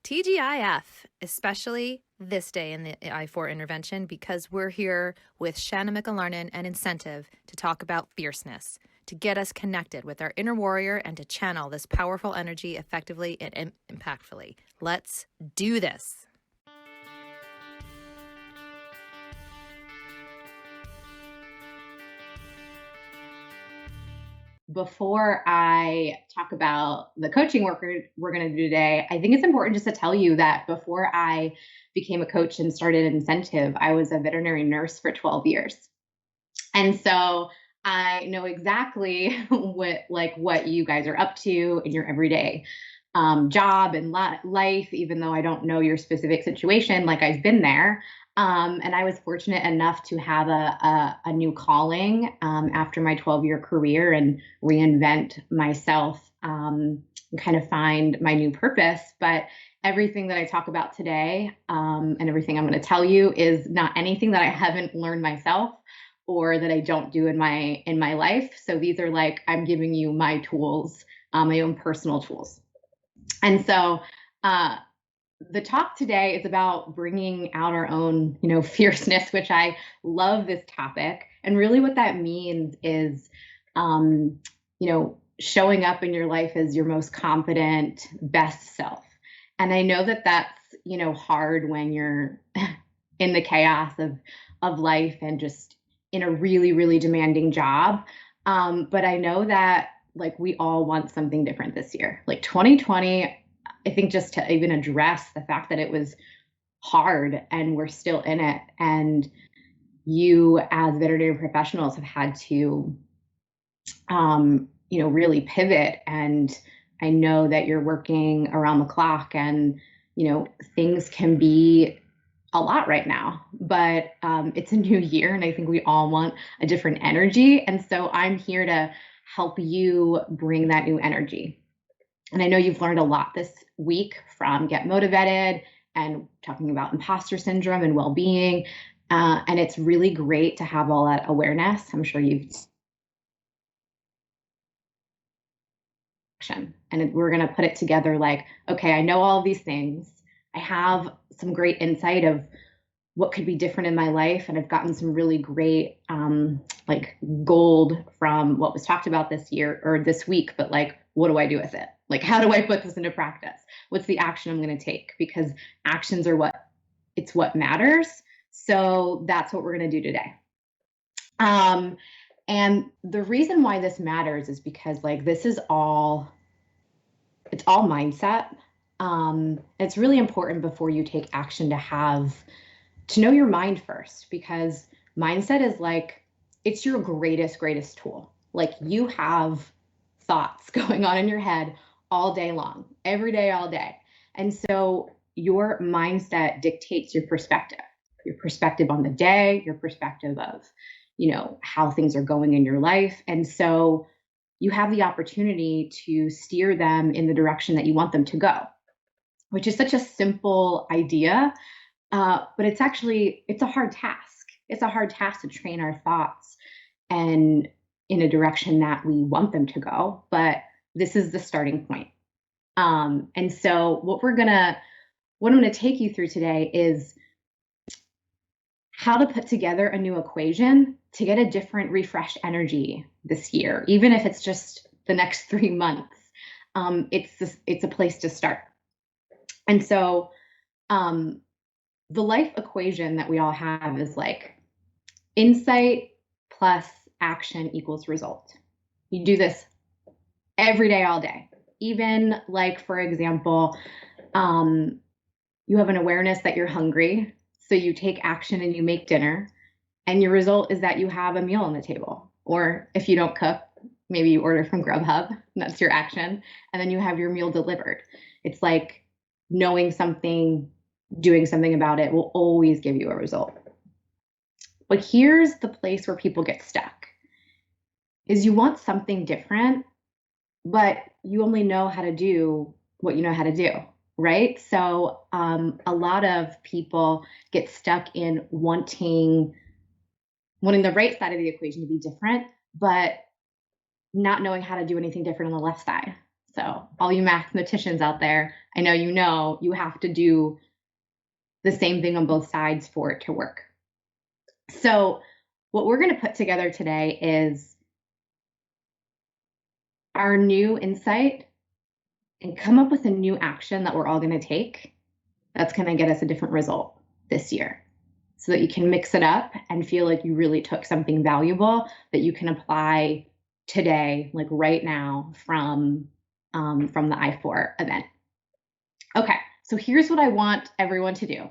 TGIF, especially this day in the I4 intervention, because we're here with Shanna and In.Cen.Tive to talk about fierceness, to get us connected with our inner warrior and to channel this powerful energy effectively and impactfully. Let's do this. Before I talk about the coaching work we're going to do today, I think it's important just to tell you that before I became a coach and started In.Cen.Tive, I was a veterinary nurse for 12 years. And so I know exactly what you guys are up to in your everyday job and life, even though I don't know your specific situation. Like I've been there. And I was fortunate enough to have a new calling after my 12-year career and reinvent myself and kind of find my new purpose. But everything that I talk about today and everything I'm going to tell you is not anything that I haven't learned myself or that I don't do in my life. So these are like I'm giving you my tools, my own personal tools. And so the talk today is about bringing out our own, fierceness, which I love this topic. And really what that means is, showing up in your life as your most confident, best self. And I know that that's, hard when you're in the chaos of life and just in a really, really demanding job. But I know that like we all want something different this year. Like 2020, I think just to even address the fact that it was hard and we're still in it. And you as veterinary professionals have had to, really pivot. And I know that you're working around the clock and, things can be a lot right now, but it's a new year and I think we all want a different energy. And so I'm here to help you bring that new energy. And I know you've learned a lot this week from Get Motivated and talking about imposter syndrome and well-being. And it's really great to have all that awareness. I'm sure you've and we're going to put it together like, okay, I know all of these things. I have some great insight of what could be different in my life. And I've gotten some really great like gold from what was talked about this year or this week, but like, what do I do with it? Like, how do I put this into practice? What's the action I'm going to take? Because actions are what matters. So that's what we're going to do today. And the reason why this matters is because like, it's all mindset. It's really important before you take action to know your mind first, because mindset is like, it's your greatest tool. Like you have thoughts going on in your head all day long, every day, all day. And so your mindset dictates your perspective on the day, your perspective of, how things are going in your life. And so you have the opportunity to steer them in the direction that you want them to go, which is such a simple idea. But it's a hard task. It's a hard task to train our thoughts and in a direction that we want them to go. But this is the starting point. And so what I'm going to take you through today is how to put together a new equation to get a different refreshed energy this year, even if it's just the next 3 months. It's a place to start. And so, the life equation that we all have is like insight plus action equals result. You do this every day, all day. Even like, for example, you have an awareness that you're hungry. So you take action and you make dinner. And your result is that you have a meal on the table. Or if you don't cook, maybe you order from Grubhub, and that's your action. And then you have your meal delivered. It's like knowing something, doing something about it will always give you a result. But here's the place where people get stuck is you want something different, but you only know how to do what you know how to do, right? So a lot of people get stuck in wanting the right side of the equation to be different, but not knowing how to do anything different on the left side. So all you mathematicians out there, I know you have to do the same thing on both sides for it to work. So what we're going to put together today is our new insight and come up with a new action that we're all going to take that's going to get us a different result this year, so that you can mix it up and feel like you really took something valuable that you can apply today, like right now, from the I4 event. Okay, so here's what I want everyone to do.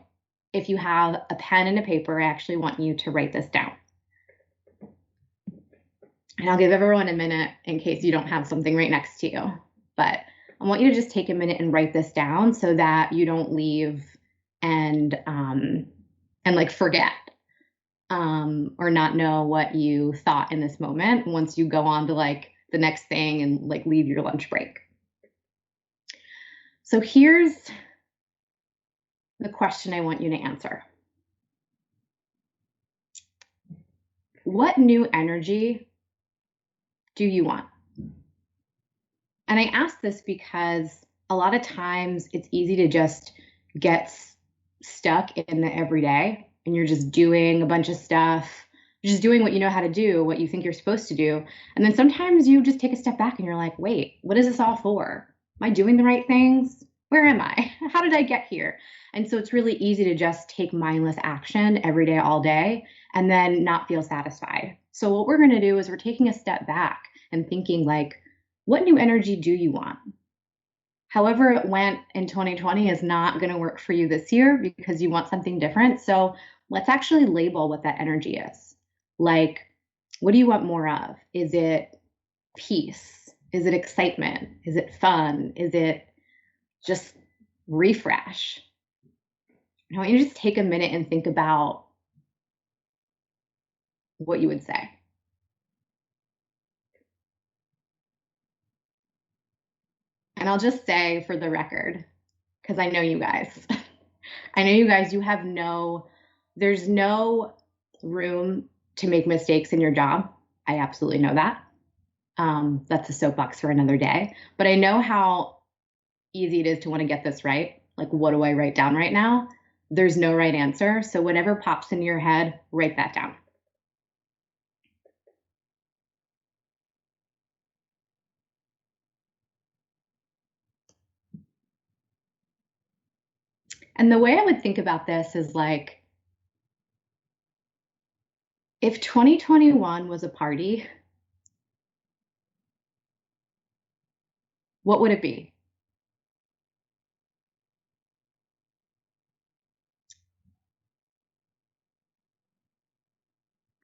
If you have a pen and a paper, I actually want you to write this down. And I'll give everyone a minute in case you don't have something right next to you. But I want you to just take a minute and write this down so that you don't leave and like forget or not know what you thought in this moment once you go on to like the next thing and like leave your lunch break. So here's the question I want you to answer. What new energy do you want? And I ask this because a lot of times it's easy to just get stuck in the everyday and you're just doing a bunch of stuff, you're just doing what you know how to do, what you think you're supposed to do. And then sometimes you just take a step back and you're like, wait, what is this all for? Am I doing the right things? Where am I? How did I get here? And so it's really easy to just take mindless action every day, all day, and then not feel satisfied. So what we're going to do is we're taking a step back and thinking like, what new energy do you want? However it went in 2020 is not going to work for you this year because you want something different. So let's actually label what that energy is. Like, what do you want more of? Is it peace? Is it excitement? Is it fun? Is it just refresh? I want you to just take a minute and think about what you would say. And I'll just say for the record, because I know you guys, you have there's no room to make mistakes in your job. I absolutely know that. That's a soapbox for another day. But I know how easy it is to want to get this right. Like, what do I write down right now? There's no right answer. So whatever pops into your head, write that down. And the way I would think about this is like, if 2021 was a party, what would it be?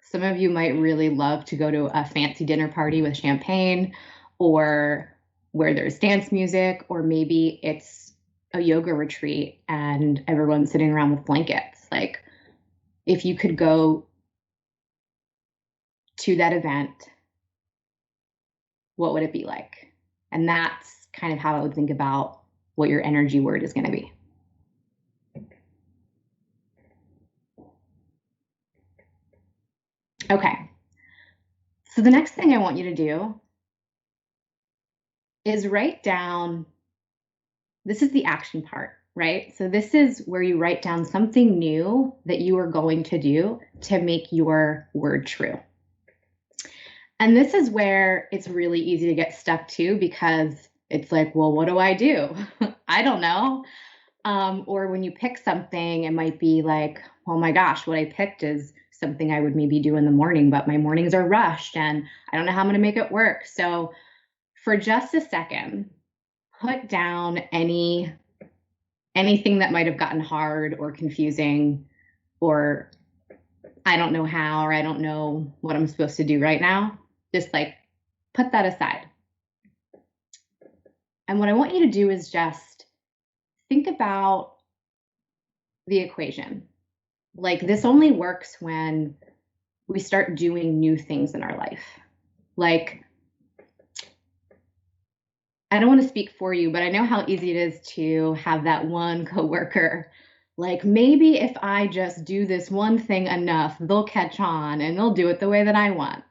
Some of you might really love to go to a fancy dinner party with champagne, or where there's dance music, or maybe it's a yoga retreat and everyone's sitting around with blankets. Like, if you could go to that event, what would it be like? And that's kind of how I would think about what your energy word is going to be. Okay. So the next thing I want you to do is write down, this is the action part, right? So this is where you write down something new that you are going to do to make your word true. And this is where it's really easy to get stuck too, because it's like, well, what do I do? I don't know. Or when you pick something, it might be like, oh my gosh, what I picked is something I would maybe do in the morning, but my mornings are rushed and I don't know how I'm going to make it work. So for just a second, put down anything that might have gotten hard or confusing, or I don't know how, or I don't know what I'm supposed to do right now. Just like put that aside. And what I want you to do is just think about the equation. Like, this only works when we start doing new things in our life. Like, I don't want to speak for you, but I know how easy it is to have that one coworker. Like, maybe if I just do this one thing enough, they'll catch on and they'll do it the way that I want.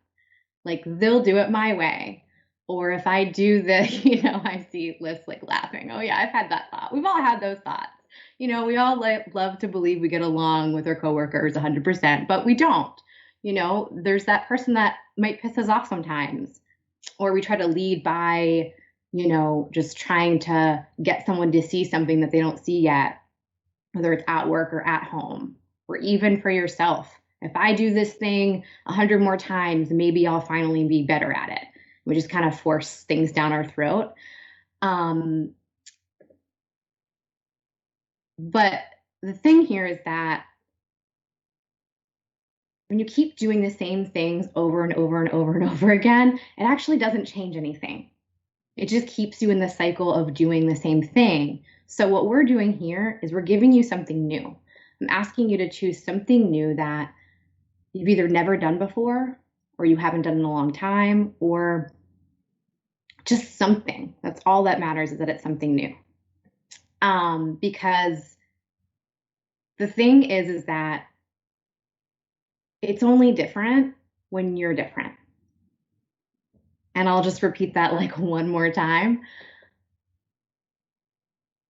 Like, they'll do it my way. Or if I do the, I see Liz like laughing. Oh yeah, I've had that thought. We've all had those thoughts. We all love to believe we get along with our coworkers 100%, but we don't. There's that person that might piss us off sometimes, or we try to lead by, just trying to get someone to see something that they don't see yet, whether it's at work or at home, or even for yourself. If I do this thing 100 more times, maybe I'll finally be better at it. We just kind of force things down our throat. But the thing here is that when you keep doing the same things over and over and over and over again, it actually doesn't change anything. It just keeps you in the cycle of doing the same thing. So what we're doing here is we're giving you something new. I'm asking you to choose something new that you've either never done before, or you haven't done in a long time, or just something. That's all that matters, is that it's something new. Because the thing is that it's only different when you're different. And I'll just repeat that like one more time.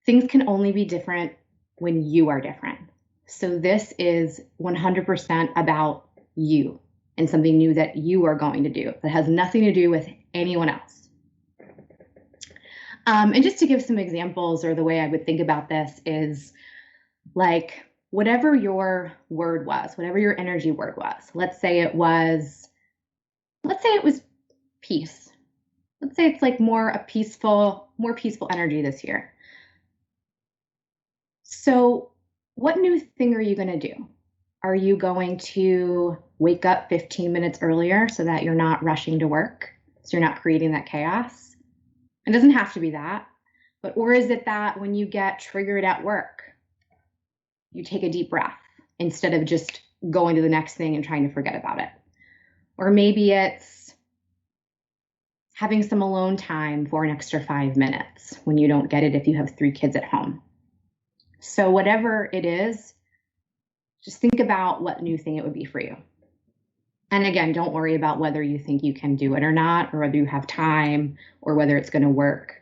Things can only be different when you are different. So this is 100% about you and something new that you are going to do that has nothing to do with anyone else. And just to give some examples, or the way I would think about this is like whatever your word was, whatever your energy word was. Let's say it was peace. Let's say it's like more peaceful energy this year. So what new thing are you going to do? Are you going to wake up 15 minutes earlier so that you're not rushing to work, so you're not creating that chaos? It doesn't have to be that, or is it that when you get triggered at work, you take a deep breath instead of just going to the next thing and trying to forget about it? Or maybe it's having some alone time for an extra 5 minutes when you don't get it if you have 3 kids at home. So whatever it is, just think about what new thing it would be for you. And again, don't worry about whether you think you can do it or not, or whether you have time, or whether it's going to work.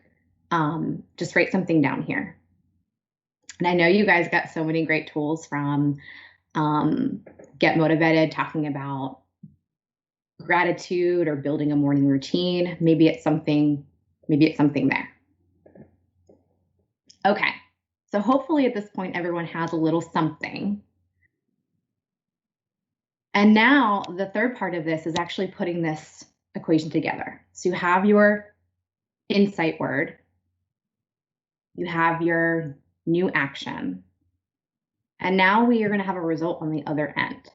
Just write something down here. And I know you guys got so many great tools from Get Motivated, talking about gratitude or building a morning routine. Maybe it's something there. Okay. So hopefully at this point, everyone has a little something. And now the third part of this is actually putting this equation together. So you have your insight word, you have your new action, and now we are going to have a result on the other end.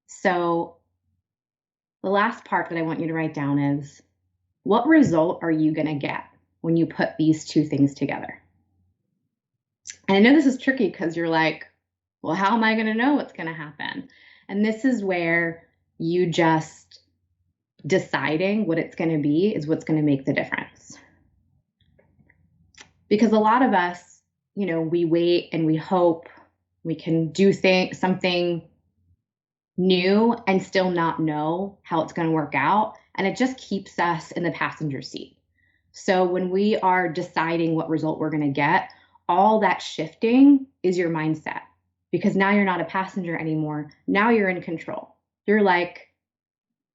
So the last part that I want you to write down is, what result are you going to get when you put these two things together? And I know this is tricky because you're like, well, how am I going to know what's going to happen? And this is where you just deciding what it's going to be is what's going to make the difference. Because a lot of us, we wait and we hope we can do something new and still not know how it's going to work out. And it just keeps us in the passenger seat. So when we are deciding what result we're going to get, all that shifting is your mindset, because now you're not a passenger anymore. Now you're in control. You're like,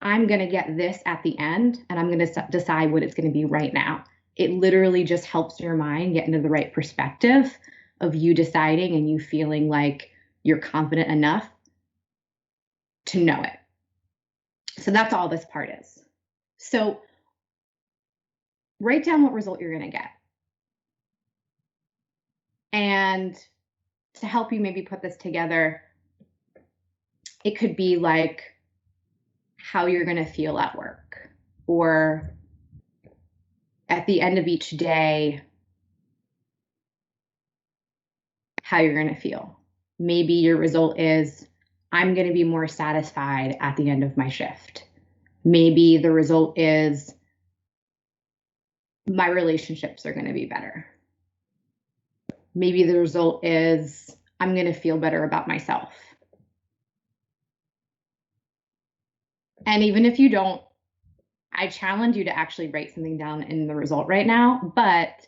I'm going to get this at the end, and I'm going to decide what it's going to be right now. It literally just helps your mind get into the right perspective of you deciding and you feeling like you're confident enough to know it. So that's all this part is. So write down what result you're going to get. And to help you maybe put this together, it could be like how you're going to feel at work, or at the end of each day, how you're going to feel. Maybe your result is, I'm going to be more satisfied at the end of my shift. Maybe the result is, my relationships are going to be better. Maybe the result is, I'm going to feel better about myself. And even if you don't I challenge you to actually write something down in the result right now, but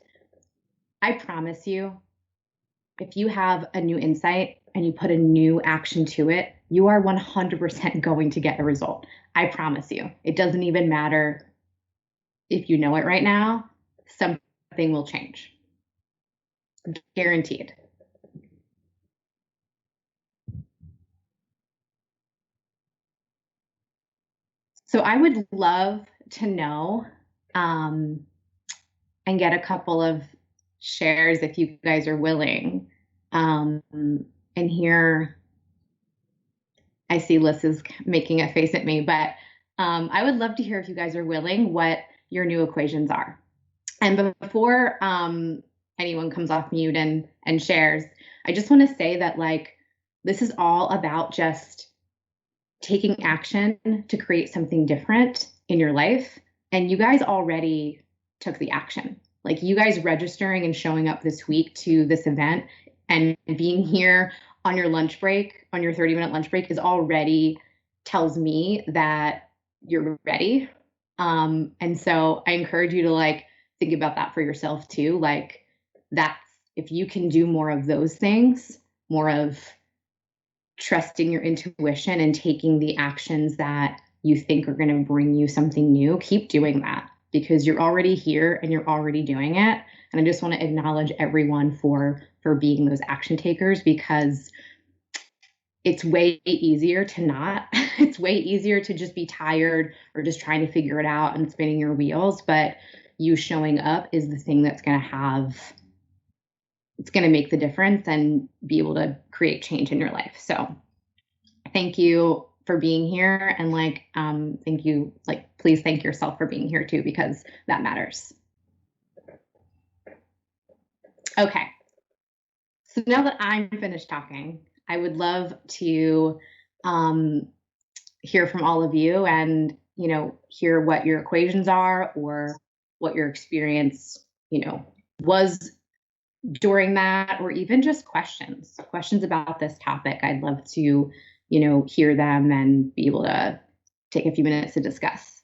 I promise you, if you have a new insight and you put a new action to it, you are 100% going to get a result. I promise you. It doesn't even matter if you know it right now, something will change. Guaranteed. So I would love to know um, and get a couple of shares if you guys are willing. And here I see Liz is making a face at me, but I would love to hear if you guys are willing what your new equations are. And before anyone comes off mute and shares, I just want to say that like this is all about just taking action to create something different in your life. And you guys already took the action. Like you guys registering and showing up this week to this event and being here on your lunch break, on your 30-minute lunch break, is already tells me that you're ready. And so I encourage you to like think about that for yourself too. Like that's if you can do more of those things, more of trusting your intuition and taking the actions that you think are going to bring you something new, keep doing that because you're already here and you're already doing it. And I just want to acknowledge everyone for being those action takers because it's way easier to not. It's way easier to just be tired or just trying to figure it out and spinning your wheels. But you showing up is the thing that's going to it's going to make the difference and be able to create change in your life. So thank you for being here. And like, thank you, like, please thank yourself for being here too, because that matters. Okay. So now that I'm finished talking, I would love to hear from all of you and, you know, hear what your equations are or what your experience, you know, was during that, or even just questions about this topic. I'd love to, you know, hear them and be able to take a few minutes to discuss.